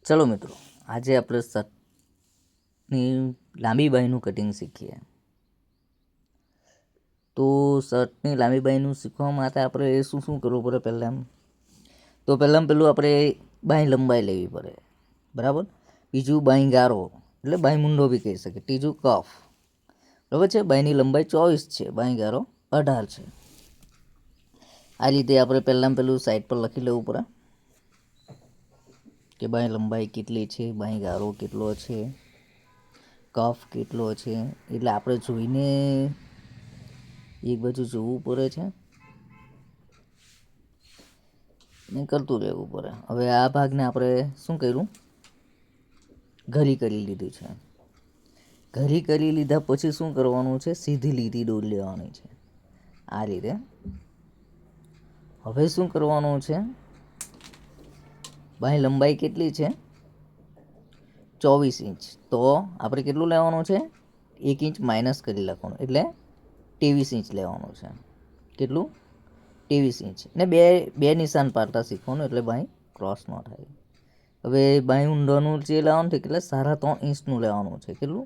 ચલો મિત્રો, આજે આપણે શર્ટની લાંબી બાહીનું કટિંગ શીખીએ. તો શર્ટની લાંબી બાહીનું શીખવા માટે આપણે શું શું કરવું પડે? પહેલાં આપણે બાંય લંબાઈ લેવી પડે, બરાબર. બીજું બાંય ગારો એટલે બાંય મુંડો બી કહી શકે. ત્રીજું કફ, બરાબર છે. બાંયની લંબાઈ 24 છે, બાંય ગારો 18 છે. આ રીતે આપણે પહેલું સાઈડ પર લખી લેવું પડે કે બાંય લંબાઈ કેટલી છે, બાંય ગારો કેટલો છે, કફ કેટલો છે. એટલે આપણે જોઈને એક બાજુ જોવું પડે છે ને કરતું રહેવું પડે. હવે આ ભાગને આપણે શું કર્યું? ઘરી કરી લીધું છે. ઘરી કરી લીધા પછી શું કરવાનું છે? સીધી લીટી દોરી લેવાની છે આ રીતે. હવે શું કરવાનું છે? બાંય લંબાઈ કેટલી છે? 24 ઇંચ. તો આપણે કેટલું લેવાનું છે? 1 ઇંચ માઇનસ કરી લખવાનું, એટલે 23 ઇંચ લેવાનું છે. કેટલું? 23 ઇંચ. ને બે નિશાન પાડતા શીખવાનું, એટલે બાંય ક્રોસ ન થાય. હવે બાંય ઊંડાનું જે લેવાનું છે એટલે 3.5 ઇંચનું લેવાનું છે. કેટલું?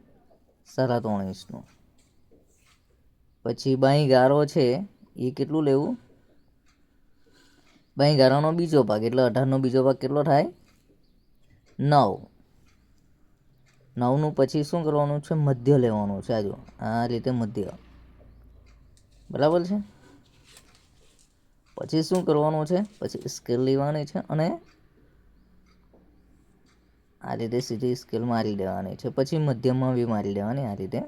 3.5 ઇંચનું. પછી બાંય ગારો છે એ કેટલું લેવું? બાંય ગારાનો બીજો ભાગ એટલે 18નો બીજો ભાગ કેટલો થાય? 9. 9નું પછી શું કરવાનું છે? મધ્ય લેવાનું છે. આજો આ રીતે મધ્ય, બરાબર છે. પછી શું કરવાનું છે? પછી સ્કેલ લેવાની છે અને આ રીતે સીધી સ્કેલ મારી દેવાની છે. પછી મધ્યમાં બી મારી દેવાની આ રીતે.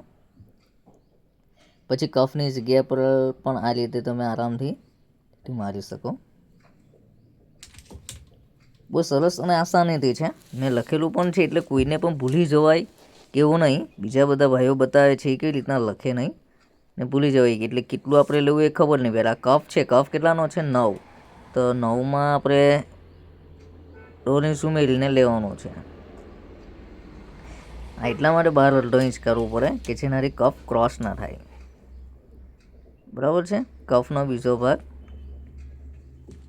પછી કફની જગ્યા પર પણ આ રીતે તમે આરામથી મારી શકો. બહુ સરસ અને આસાનીથી છે. મેં લખેલું પણ છે, એટલે કોઈને પણ ભૂલી જવાય કેવું નહીં. બીજા બધા ભાઈઓ બતાવે છે એ કેવી રીતના લખે નહીં ને ભૂલી જવાય, એટલે કેટલું આપણે લેવું એ ખબર નહીં. પહેલાં કફ છે, કફ કેટલાનો છે? 9. તો 9માં આપણે 2 ઇંચ ઉમેરીને લેવાનું છે. એટલા માટે 12.5 ઇંચ કરવું પડે કે જેનાથી કફ ક્રોસ ના થાય, બરાબર છે. કફનો બીજો ભાગ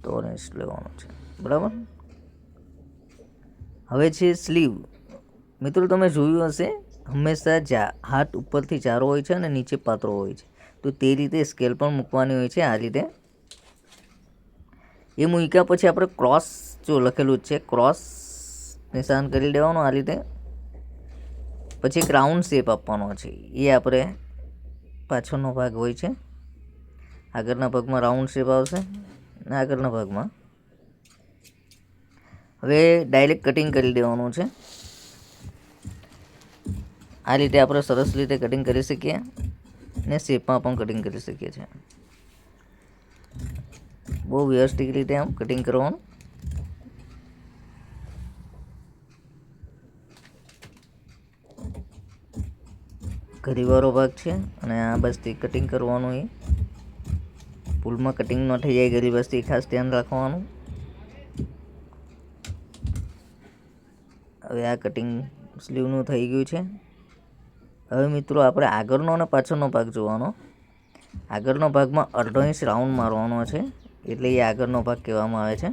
3 ઇંચ લેવાનો છે, બરાબર. હવે છે સ્લીવ. મિત્રો તમે જોયું હશે, હંમેશા હાથ ઉપરથી જારો હોય છે અને નીચે પાતળો હોય છે. તો તે રીતે સ્કેલ પણ મૂકવાની હોય છે આ રીતે. એ મૂક્યા પછી આપણે ક્રોસ, જો લખેલું જ છે, ક્રોસ નિશાન કરી દેવાનું આ રીતે. પછી એક રાઉન્ડ શેપ આપવાનો છે. એ આપણે પાછળનો ભાગ હોય છે, આગળના ભાગમાં રાઉન્ડ શેપ આવશે અને આગળના ભાગમાં. હવે ડાયરેક્ટ કટિંગ કરી દેવાનું છે. આ રીતે આપણે સરસ રીતે કટિંગ કરી શકીએ ને શેપમાં પણ કટિંગ કરી શકીએ છીએ. બહુ વ્યવસ્થિત રીતે આમ કટિંગ કરવાનું. ઘરીવાળો ભાગ છે અને આ બાજુથી કટિંગ કરવાનું. એ ભૂલમાં કટિંગ ન થઈ જાય, ઘરી બાજુથી ખાસ ધ્યાન રાખવાનું. હવે આ કટિંગ સ્લીવનું થઈ ગયું છે. હવે મિત્રો આપણે આગળનો અને પાછળનો ભાગ જોવાનો. આગળનો ભાગમાં 1/2 ઇંચ રાઉન્ડ મારવાનો છે, એટલે એ આગળનો ભાગ કહેવામાં આવે છે.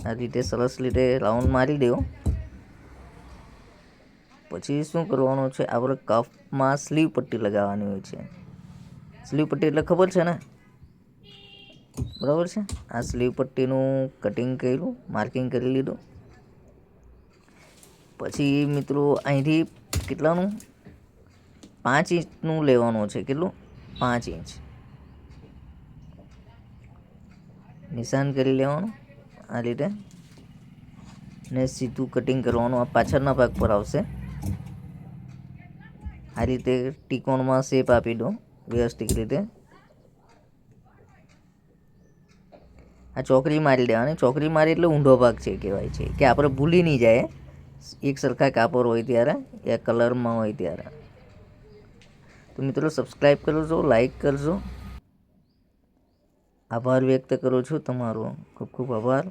આ રીતે સરસ રીતે રાઉન્ડ મારી દેવો. પછી શું કરવાનું છે? આપણે કફમાં સ્લીવ પટ્ટી લગાવવાની હોય છે. સ્લીવ પટ્ટી એટલે ખબર છે ને, બરાબર છે. આ સ્લીવ પટ્ટીનું કટિંગ કર્યું, માર્કિંગ કરી લીધું. પછી મિત્રો અહીંથી કેટલાનું? 5 ઇંચનું લેવાનું છે. કેટલું? 5 ઇંચ નિશાન કરી લેવાનું આ રીતે ને સીધું કટિંગ કરવાનું. આ પાછળના ભાગ પર આવશે. આ રીતે ત્રિકોણમાં શેપ આપી દો વ્યવસ્થિત રીતે. આ ચોકરી મારી દેવાની. ચોકરી મારી એટલે ઊંધો ભાગ છે કહેવાય છે, કે આપણે ભૂલી નહીં જાય એક સરખા કાપડ હોય ત્યારે, યા કલરમાં હોય ત્યારે. તો મિત્રો સબસ્ક્રાઈબ કરજો, લાઈક કરજો. આભાર વ્યક્ત કરું છું તમારો. ખૂબ ખૂબ આભાર.